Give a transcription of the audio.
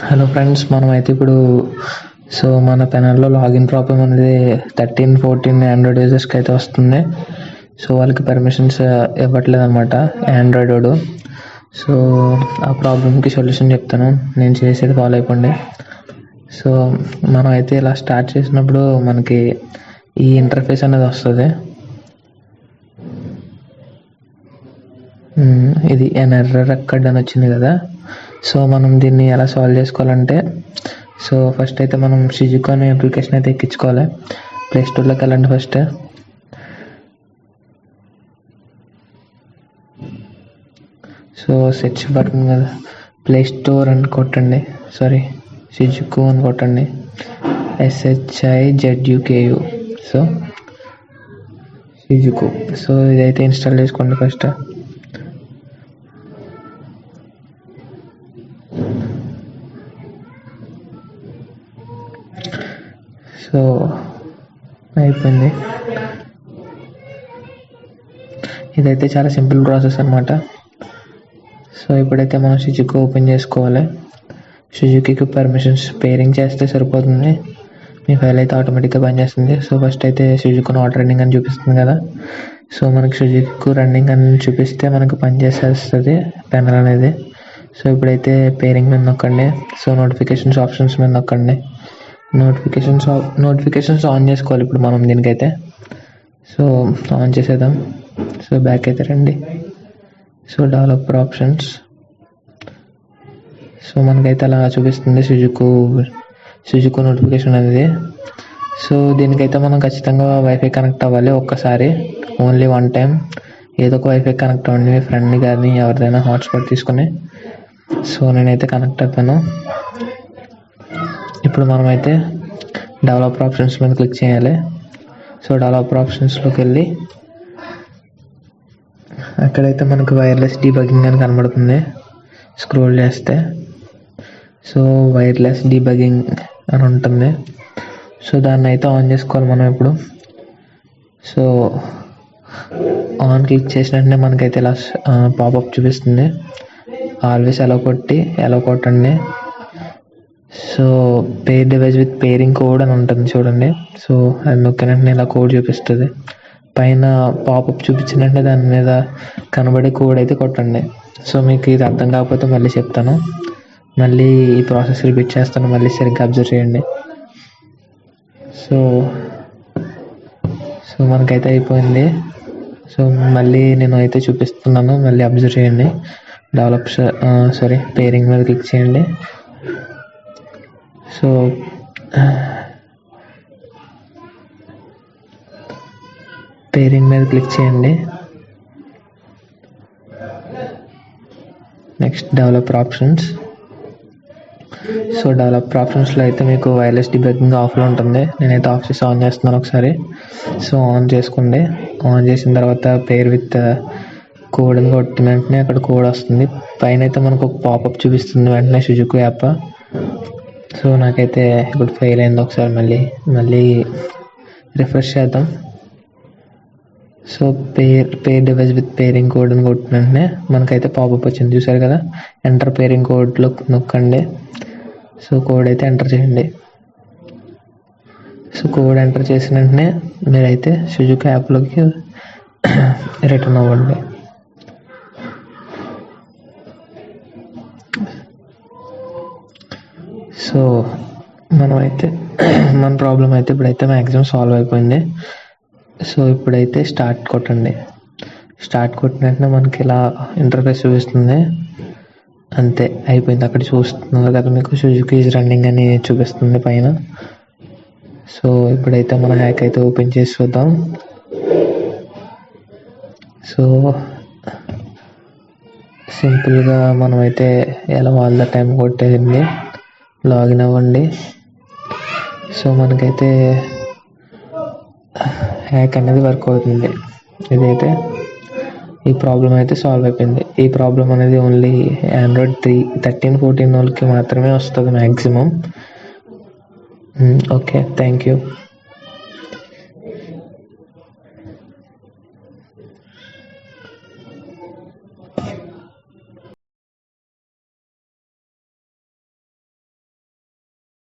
Hello friends, మనమైతే ఇప్పుడు మన పెనల్లో లాగిన్ ప్రాబ్లం అనేది 13-14 ఆండ్రాయిడ్ యూజర్స్కి అయితే వస్తుంది. సో వాళ్ళకి పర్మిషన్స్ ఇవ్వట్లేదు అనమాట ఆండ్రాయిడ్ వాడు. సో ఆ ప్రాబ్లమ్కి సొల్యూషన్ చెప్తాను, నేను చేసేది ఫాలో అయిపోండి. సో మనం అయితే ఇలా స్టార్ట్ చేసినప్పుడు మనకి ఈ ఇంటర్ఫేస్ అనేది వస్తుంది. ఇది ఎన్ ఎర్రర్ అక్కడ్ అని వచ్చింది కదా. సో మనం దీన్ని ఎలా సాల్వ్ చేసుకోవాలంటే, సో ఫస్ట్ అయితే మనం షిజుకు అనే అప్లికేషన్ అయితే ఎక్కించుకోవాలి. ప్లే స్టోర్లోకి వెళ్ళండి. ఫస్ట్ సో సెర్చ్ బటన్ కదా, ప్లే స్టోర్ అని కొట్టండి. షిజుకు అని కొట్టండి, SHIZUKU. సో షిజుకు. సో ఇదైతే ఇన్స్టాల్ చేసుకోండి ఫస్ట్. సో అయిపోయింది. ఇదైతే చాలా సింపుల్ ప్రాసెస్ అనమాట. సో ఇప్పుడైతే మనం షిజుకు ఓపెన్ చేసుకోవాలి. షిజుకుకి పర్మిషన్స్ పేరింగ్ చేస్తే సరిపోతుంది, మీ ఫైల్ అయితే ఆటోమేటిక్గా పనిచేస్తుంది. సో ఫస్ట్ అయితే షిజుకు నాట్ రన్నింగ్ అని చూపిస్తుంది కదా. సో మనకి షిజుకు రన్నింగ్ అని చూపిస్తే మనకు పనిచేసేస్తుంది పెనల్ అనేది. సో ఇప్పుడైతే పేరింగ్ మీద నొక్కండి. సో నోటిఫికేషన్స్ ఆప్షన్స్ మీద నొక్కండి. నోటిఫికేషన్స్ ఆన్ చేసుకోవాలి ఇప్పుడు మనం దీనికైతే. సో ఆన్ చేసేద్దాం. సో బ్యాక్ అయితే రండి. So developer options. సో మనకైతే అలా చూపిస్తుంది షిజుకు నోటిఫికేషన్ అనేది. సో దీనికైతే మనం ఖచ్చితంగా వైఫై కనెక్ట్ అవ్వాలి. ఒక్కసారి ఓన్లీ వన్ టైం ఏదో ఒక వైఫై కనెక్ట్ అవ్వండి, మీ ఫ్రెండ్ని కానీ ఎవరిదైనా హాట్స్పాట్ తీసుకుని. సో నేనైతే కనెక్ట్ అయిపోయాను. ఇప్పుడు మనమైతే డెవలపర్ ఆప్షన్స్ మీద క్లిక్ చేయాలి. సో డెవలపర్ ఆప్షన్స్లోకి వెళ్ళి అక్కడైతే మనకు వైర్లెస్ డీబగ్గింగ్ అని కనబడుతుంది. స్క్రోల్ చేస్తే సో వైర్లెస్ డీబగ్గింగ్ అని ఉంటుంది. సో దాన్ని అయితే ఆన్ చేసుకోవాలి మనం ఇప్పుడు. సో ఆన్ క్లిక్ చేసిన వెంటనే మనకైతే ఇలా పాపప్ చూపిస్తుంది. ఆల్వేస్ ఎలా కొట్టండి. So pair device with pairing code అని ఉంటుంది చూడండి. సో అది నొక్కిన వెంటనే ఇలా కోడ్ చూపిస్తుంది. పైన పాపప్ చూపించిన వెంటనే దాని మీద కనబడే కోడ్ అయితే కొట్టండి. సో మీకు ఇది అర్థం కాకపోతే మళ్ళీ చెప్తాను, మళ్ళీ ఈ ప్రాసెస్ రిపీట్ చేస్తాను, మళ్ళీ సరిగ్గా అబ్జర్వ్ చేయండి. సో మనకైతే అయిపోయింది. సో మళ్ళీ నేను అయితే చూపిస్తున్నాను, మళ్ళీ అబ్జర్వ్ చేయండి. పేరింగ్ మీద క్లిక్ చేయండి. సో పేరింగ్ మీద క్లిక్ చేయండి. Next developer options. So developer ఆప్షన్స్లో అయితే మీకు వైర్లెస్ డీబగ్గింగ్ ఆఫ్లో ఉంటుంది. నేనైతే ఆఫ్ చేసి ఆన్ చేస్తున్నాను ఒకసారి. సో ఆన్ చేసుకోండి. ఆన్ చేసిన తర్వాత పేర్ విత్ కోడ్ అని కొట్టిన వెంటనే అక్కడ కోడ్ వస్తుంది. పైన అయితే మనకు ఒక పాపప్ చూపిస్తుంది వెంటనే షిజుకు యాప్. సో నాకైతే ఇప్పుడు ఫెయిల్ అయింది. ఒకసారి మళ్ళీ రిఫ్రెష్ చేద్దాం. So pair device with pairing code అని కొట్టిన వెంటనే మనకైతే పాపప్ వచ్చింది, చూసారు కదా. ఎంటర్ పేరింగ్ కోడ్లో నొక్కండి. సో కోడ్ అయితే ఎంటర్ చేయండి. సో కోడ్ ఎంటర్ చేసిన వెంటనే మీరైతే షిజుకు యాప్లోకి రిటర్న్ అవ్వండి. సో మన ప్రాబ్లం అయితే ఇప్పుడైతే మ్యాక్సిమం సాల్వ్ అయిపోయింది. సో ఇప్పుడైతే స్టార్ట్ కొట్టండి. స్టార్ట్ కొట్టిన వెంటనే మనకి ఇలా ఇంటర్ఫేస్ చూపిస్తుంది. అంతే, అయిపోయింది. అక్కడ చూస్తున్నారు కదా మీకు షిజుకు ఈజ్ రన్నింగ్ అని చూపిస్తుంది పైన. సో ఇప్పుడైతే మన హ్యాక్ అయితే ఓపెన్ చేసి చూద్దాం. సో సింపుల్గా మనమైతే ఎలా ఆల్ ద టైం కొట్టేసింది, లాగిన్ అవ్వండి. సో మనకైతే హ్యాక్ అనేది వర్క్ అవుతుంది. ఇదైతే ఈ ప్రాబ్లం అయితే సాల్వ్ అయిపోయింది. ఈ ప్రాబ్లం అనేది ఓన్లీ ఆండ్రాయిడ్ 13-14 వాళ్ళకి మాత్రమే వస్తుంది మ్యాక్సిమం. Okay, thank you.